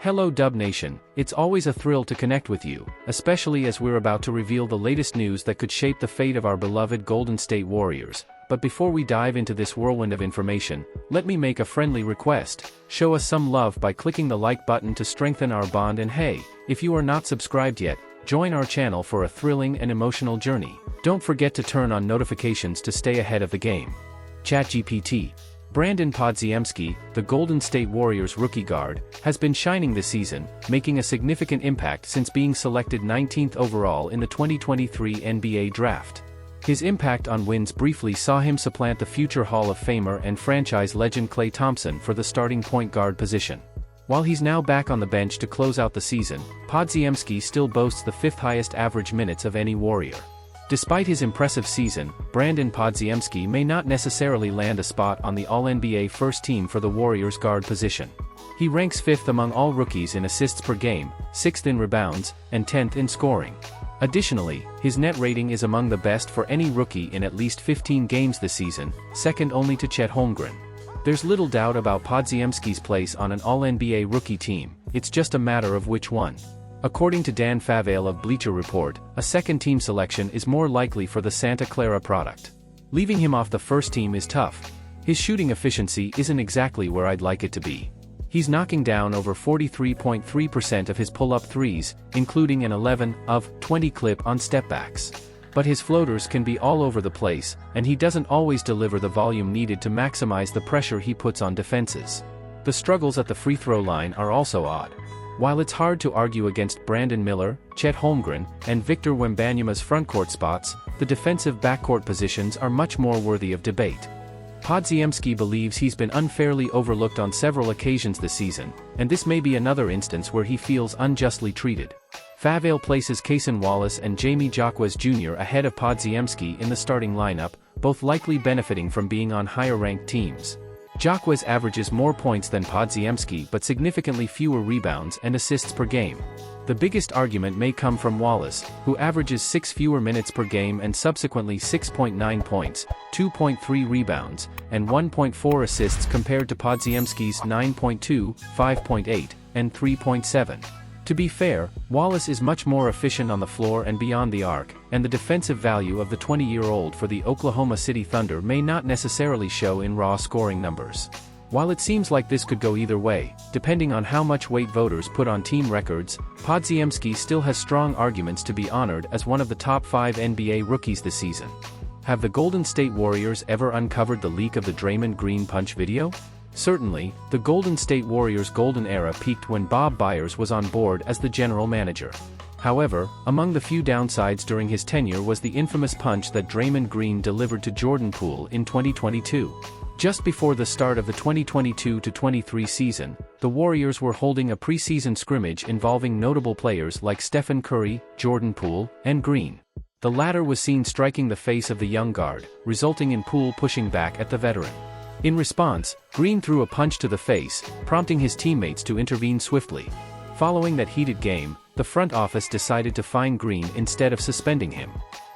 Hello Dub Nation, it's always a thrill to connect with you, especially as we're about to reveal the latest news that could shape the fate of our beloved Golden State Warriors. But before we dive into this whirlwind of information, let me make a friendly request. Show us some love by clicking the like button to strengthen our bond, and hey, if you are not subscribed yet, join our channel for a thrilling and emotional journey. Don't forget to turn on notifications to stay ahead of the game. ChatGPT. Brandin Podziemski, the Golden State Warriors rookie guard, has been shining this season, making a significant impact since being selected 19th overall in the 2023 NBA Draft. His impact on wins briefly saw him supplant the future Hall of Famer and franchise legend Klay Thompson for the starting point guard position. While he's now back on the bench to close out the season, Podziemski still boasts the fifth highest average minutes of any Warrior. Despite his impressive season, Brandin Podziemski may not necessarily land a spot on the All-NBA first team for the Warriors guard position. He ranks 5th among all rookies in assists per game, 6th in rebounds, and 10th in scoring. Additionally, his net rating is among the best for any rookie in at least 15 games this season, second only to Chet Holmgren. There's little doubt about Podziemski's place on an All-NBA rookie team, it's just a matter of which one. According to Dan Favale of Bleacher Report, a second-team selection is more likely for the Santa Clara product. Leaving him off the first team is tough. His shooting efficiency isn't exactly where I'd like it to be. He's knocking down over 43.3% of his pull-up threes, including an 11 of 20 clip on stepbacks. But his floaters can be all over the place, and he doesn't always deliver the volume needed to maximize the pressure he puts on defenses. The struggles at the free throw line are also odd. While it's hard to argue against Brandon Miller, Chet Holmgren, and Victor Wembanyama's frontcourt spots, the defensive backcourt positions are much more worthy of debate. Podziemski believes he's been unfairly overlooked on several occasions this season, and this may be another instance where he feels unjustly treated. Favale places Cason Wallace and Jamie Jaquez Jr. ahead of Podziemski in the starting lineup, both likely benefiting from being on higher-ranked teams. Jaquez averages more points than Podziemski but significantly fewer rebounds and assists per game. The biggest argument may come from Wallace, who averages 6 fewer minutes per game and subsequently 6.9 points, 2.3 rebounds, and 1.4 assists compared to Podziemski's 9.2, 5.8, and 3.7. To be fair, Wallace is much more efficient on the floor and beyond the arc, and the defensive value of the 20-year-old for the Oklahoma City Thunder may not necessarily show in raw scoring numbers. While it seems like this could go either way, depending on how much weight voters put on team records, Podziemski still has strong arguments to be honored as one of the top 5 NBA rookies this season. Have the Golden State Warriors ever uncovered the leak of the Draymond Green punch video? Certainly, the Golden State Warriors' golden era peaked when Bob Byers was on board as the general manager. However, among the few downsides during his tenure was the infamous punch that Draymond Green delivered to Jordan Poole in 2022. Just before the start of the 2022-23 season, the Warriors were holding a preseason scrimmage involving notable players like Stephen Curry, Jordan Poole, and Green. The latter was seen striking the face of the young guard, resulting in Poole pushing back at the veteran. In response, Green threw a punch to the face, prompting his teammates to intervene swiftly. Following that heated game, the front office decided to fine Green instead of suspending him.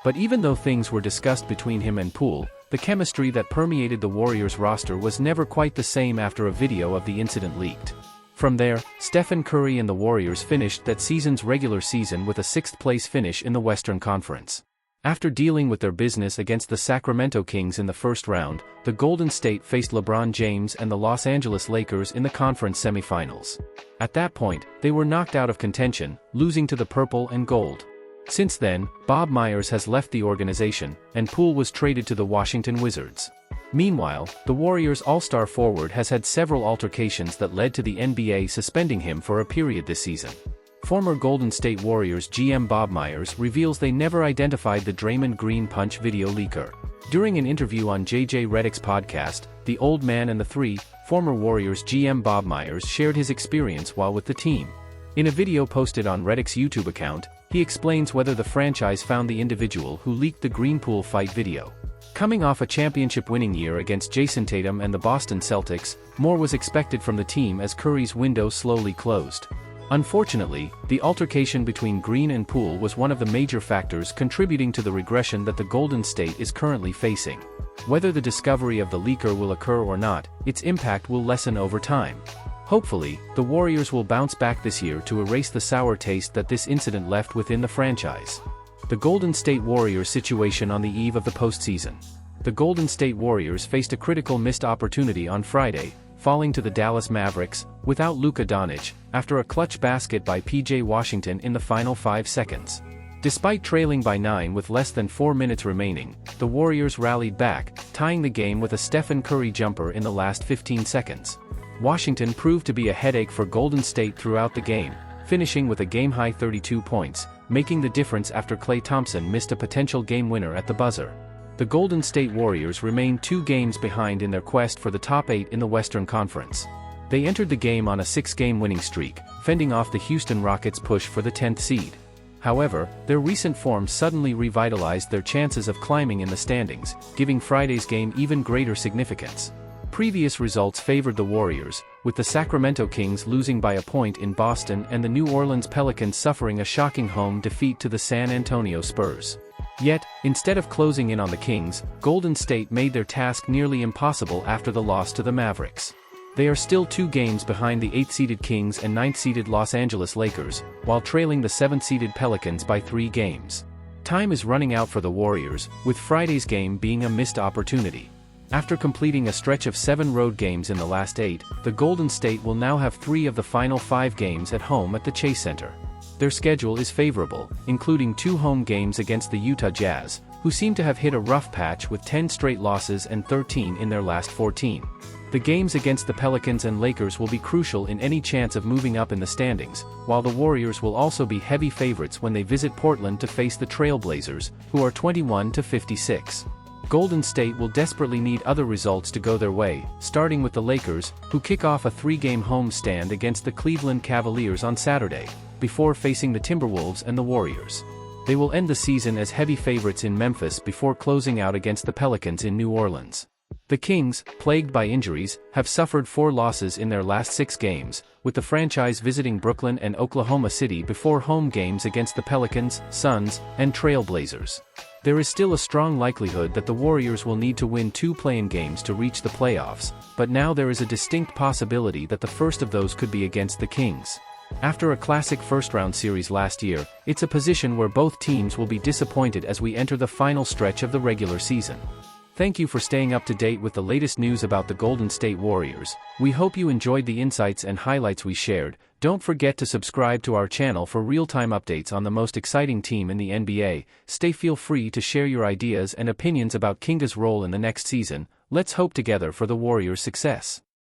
But even though things were discussed between him and Poole, the chemistry that permeated the Warriors roster was never quite the same after a video of the incident leaked. From there, Stephen Curry and the Warriors finished that season's regular season with a 6th-place finish in the Western Conference. After dealing with their business against the Sacramento Kings in the first round, the Golden State faced LeBron James and the Los Angeles Lakers in the conference semifinals. At that point, they were knocked out of contention, losing to the Purple and Gold. Since then, Bob Myers has left the organization, and Poole was traded to the Washington Wizards. Meanwhile, the Warriors' all-star forward has had several altercations that led to the NBA suspending him for a period this season. Former Golden State Warriors GM Bob Myers reveals they never identified the Draymond Green punch video leaker. During an interview on JJ Redick's podcast, The Old Man and the Three, former Warriors GM Bob Myers shared his experience while with the team. In a video posted on Redick's YouTube account, he explains whether the franchise found the individual who leaked the Green Poole fight video. Coming off a championship-winning year against Jason Tatum and the Boston Celtics, more was expected from the team as Curry's window slowly closed. Unfortunately, the altercation between Green and Poole was one of the major factors contributing to the regression that the Golden State is currently facing. Whether the discovery of the leaker will occur or not, its impact will lessen over time. Hopefully, the Warriors will bounce back this year to erase the sour taste that this incident left within the franchise. The Golden State Warriors situation on the eve of the postseason. The Golden State Warriors faced a critical missed opportunity on Friday, falling to the Dallas Mavericks, without Luka Doncic, after a clutch basket by PJ Washington in the final 5 seconds. Despite trailing by 9 with less than 4 minutes remaining, the Warriors rallied back, tying the game with a Stephen Curry jumper in the last 15 seconds. Washington proved to be a headache for Golden State throughout the game, finishing with a game-high 32 points, making the difference after Klay Thompson missed a potential game winner at the buzzer. The Golden State Warriors remained 2 games behind in their quest for the top 8 in the Western Conference. They entered the game on a 6-game winning streak, fending off the Houston Rockets' push for the 10th seed. However, their recent form suddenly revitalized their chances of climbing in the standings, giving Friday's game even greater significance. Previous results favored the Warriors, with the Sacramento Kings losing by a point in Boston and the New Orleans Pelicans suffering a shocking home defeat to the San Antonio Spurs. Yet, instead of closing in on the Kings, Golden State made their task nearly impossible after the loss to the Mavericks. They are still 2 games behind the 8th-seeded Kings and 9th-seeded Los Angeles Lakers, while trailing the 7th-seeded Pelicans by 3 games. Time is running out for the Warriors, with Friday's game being a missed opportunity. After completing a stretch of 7 road games in the last 8, the Golden State will now have 3 of the final 5 games at home at the Chase Center. Their schedule is favorable, including 2 home games against the Utah Jazz, who seem to have hit a rough patch with 10 straight losses and 13 in their last 14. The games against the Pelicans and Lakers will be crucial in any chance of moving up in the standings, while the Warriors will also be heavy favorites when they visit Portland to face the Trail Blazers, who are 21-56. Golden State will desperately need other results to go their way, starting with the Lakers, who kick off a 3-game homestand against the Cleveland Cavaliers on Saturday, before facing the Timberwolves and the Warriors. They will end the season as heavy favorites in Memphis before closing out against the Pelicans in New Orleans. The Kings, plagued by injuries, have suffered 4 losses in their last 6 games, with the franchise visiting Brooklyn and Oklahoma City before home games against the Pelicans, Suns, and Trail Blazers. There is still a strong likelihood that the Warriors will need to win 2 play-in games to reach the playoffs, but now there is a distinct possibility that the first of those could be against the Kings. After a classic first-round series last year, it's a position where both teams will be disappointed as we enter the final stretch of the regular season. Thank you for staying up to date with the latest news about the Golden State Warriors. We hope you enjoyed the insights and highlights we shared. Don't forget to subscribe to our channel for real-time updates on the most exciting team in the NBA. Feel free to share your ideas and opinions about Kinga's role in the next season. Let's hope together for the Warriors' success.